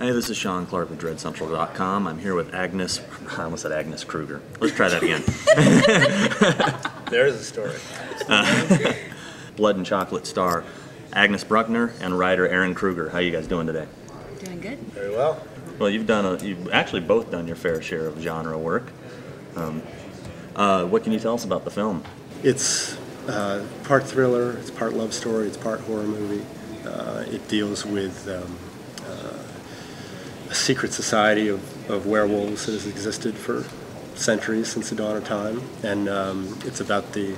Hey, this is Sean Clark with DreadCentral.com. I'm here with Agnes. I almost said Agnes Kruger. Let's try that again. There's a story. Blood and Chocolate star Agnes Bruckner and writer Ehren Kruger. How you guys doing today? Doing good. Very well. Well, you've actually both done your fair share of genre work. What can you tell us about the film? It's part thriller, it's part love story, it's part horror movie. It deals with a secret society of werewolves that has existed for centuries, since the dawn of time, and it's about the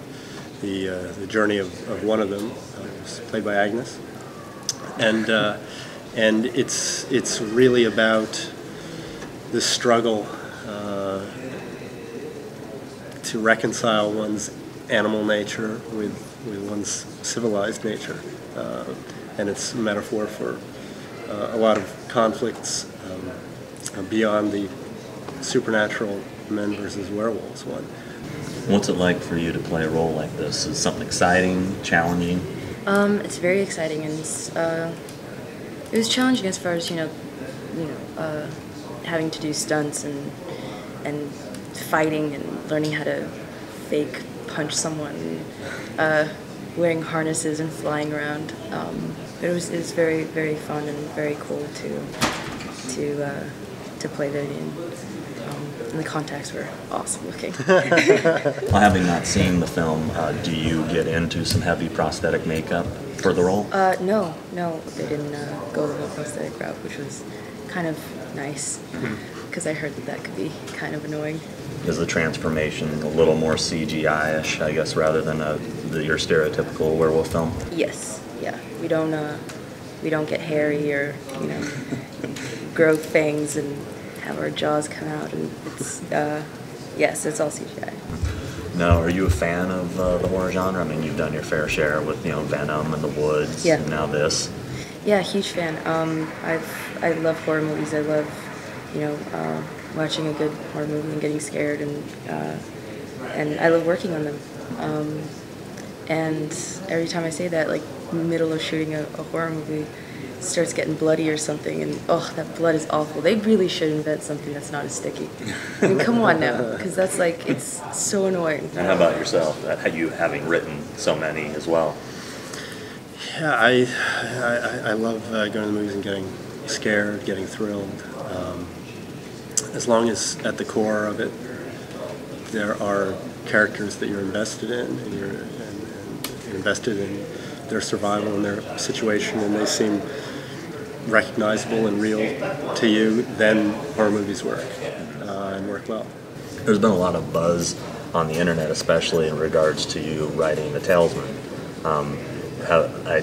journey of one of them, who's played by Agnes, and it's really about the struggle to reconcile one's animal nature with one's civilized nature, and it's a metaphor for a lot of conflicts beyond the supernatural men versus werewolves one. What's it like for you to play a role like this? Is it something exciting, challenging? It's very exciting, and it was challenging as far as having to do stunts and fighting and learning how to fake punch someone, wearing harnesses and flying around. It was very, very fun and very cool to play that in. And the contacts were awesome looking. Well, having not seen the film, do you get into some heavy prosthetic makeup for the role? No, they didn't go the whole prosthetic route, which was kind of nice, because I heard that could be kind of annoying. Is the transformation a little more CGI-ish, I guess, rather than your stereotypical werewolf film? Yes, yeah. We don't get hairy or grow fangs and have our jaws come out, and it's yes, it's all CGI. Now, are you a fan of the horror genre? I mean, you've done your fair share with Venom and The Woods, yeah. And now this. Yeah, huge fan. I love horror movies. I love watching a good horror movie and getting scared, and I love working on them. And every time I say that, like in the middle of shooting a horror movie, it starts getting bloody or something, and oh, that blood is awful. They really should invent something that's not as sticky. I mean, come on now, because that's like, it's so annoying. And how about yourself? You having written so many as well? Yeah, I love going to the movies and getting scared, getting thrilled. As long as at the core of it there are characters that you're invested in, and you're invested in their survival and their situation, and they seem recognizable and real to you, then horror movies work, and work well. There's been a lot of buzz on the internet, especially in regards to you writing The Talesman.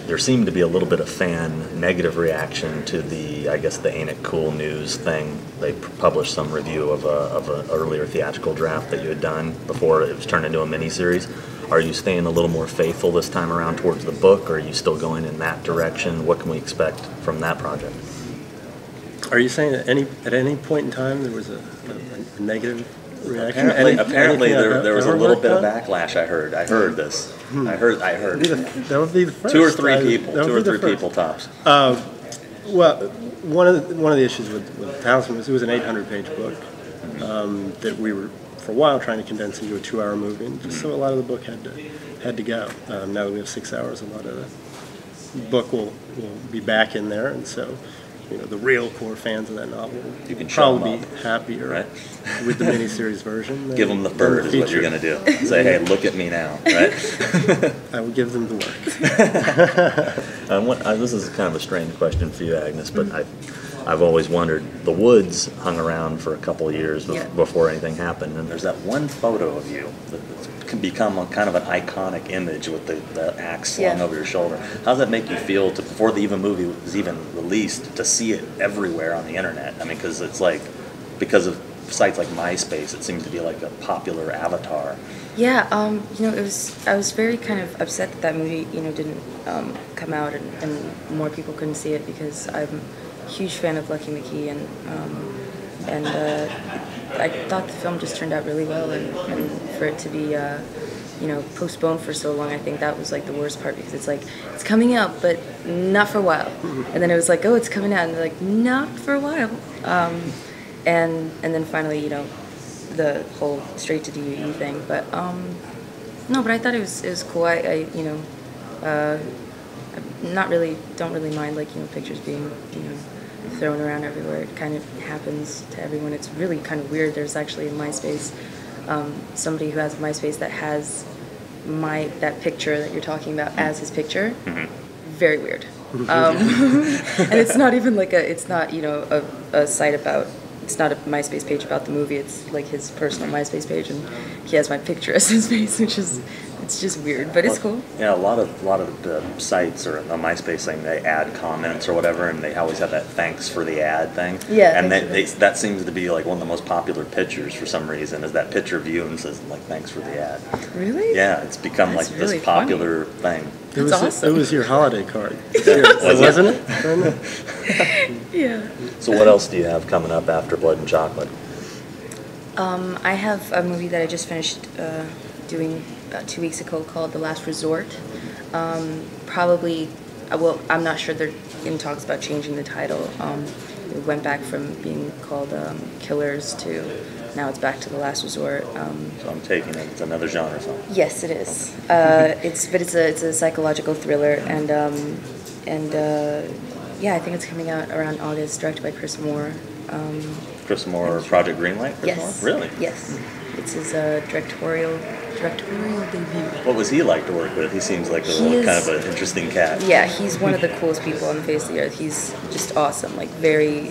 There seemed to be a little bit of fan negative reaction to the Ain't It Cool News thing. They published some review of an earlier theatrical draft that you had done before it was turned into a miniseries. Are you staying a little more faithful this time around towards the book, or are you still going in that direction? What can we expect from that project? Are you saying at any point in time there was a negative reaction? Apparently there was a little bit of backlash. I heard this. I heard. That would be the first. Two or three people tops. Well, one of the issues with Talisman was it was an 800-page book that we were for a while trying to condense into a 2-hour movie, and just so a lot of the book had to go. Now that we have 6 hours, a lot of the book will be back in there, and so the real core fans of that novel will probably be happier, right, with the miniseries version. Give them the bird is what you're going to do. Say, hey, look at me now, right? I will give them the work. This is kind of a strange question for you, Agnes, but I've always wondered. The Woods hung around for a couple of years before anything happened, and there's that one photo of you that can become a kind of an iconic image with the axe slung over your shoulder. How does that make you feel before the movie was even released, to see it everywhere on the internet? I mean, because it's like, because of sites like MySpace, it seems to be like a popular avatar. Yeah, I was very kind of upset that movie, didn't come out and more people couldn't see it, because I'm a huge fan of Lucky McKee, and I thought the film just turned out really well, and for it to be postponed for so long. I think that was like the worst part, because it's like it's coming out, but not for a while. And then it was like, oh, it's coming out, and they're like, not for a while. And then finally, the whole straight to DVD thing. But no, but I thought it was cool. I don't really mind like pictures being thrown around everywhere. It kind of happens to everyone. It's really kind of weird. There's actually in MySpace somebody who has MySpace that has that picture that you're talking about as his picture. Very weird. And it's not even like it's not a site about. It's not a MySpace page about the movie. It's like his personal MySpace page, and he has my picture as his face, which is it's just weird, but it's cool. Yeah, a lot of the sites or the MySpace thing, they add comments or whatever, and they always have that thanks for the ad thing. Yeah, and that seems to be like one of the most popular pictures for some reason. Is that picture of you and says like thanks for the ad. Really? Yeah, it's become That's like really this popular thing. That's awesome. It was your holiday card, wasn't it? Yeah. So what else do you have coming up after Blood and Chocolate? I have a movie that I just finished doing about 2 weeks ago called The Last Resort. Probably, well, I'm not sure, they're in talks about changing the title. It went back from being called Killers to now it's back to The Last Resort. So I'm taking it, it's another genre film. Yes, it is. It's a psychological thriller, and yeah, I think it's coming out around August, directed by Chris Moore. Chris Moore, Project Greenlight? Chris Yes. Moore? Really? Yes. It's his directorial debut. What was he like to work with? He seems like kind of an interesting cat. Yeah, he's one of the coolest people on the face of the earth. He's just awesome, like very,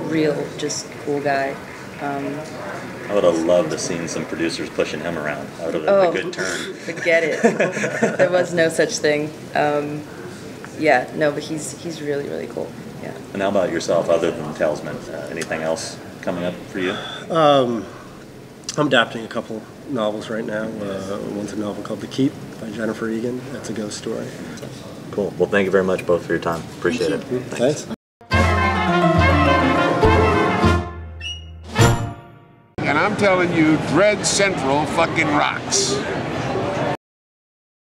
real, just cool guy. I would have loved to seen some producers pushing him around. That would have been a good turn. Forget it. There was no such thing. Yeah, no, but he's really, really cool. Yeah. And how about yourself, other than Talisman? Anything else coming up for you? I'm adapting a couple novels right now. One's a novel called The Keep by Jennifer Egan. That's a ghost story. Cool. Well, thank you very much both for your time. Appreciate it. Thanks. And I'm telling you, Dread Central fucking rocks.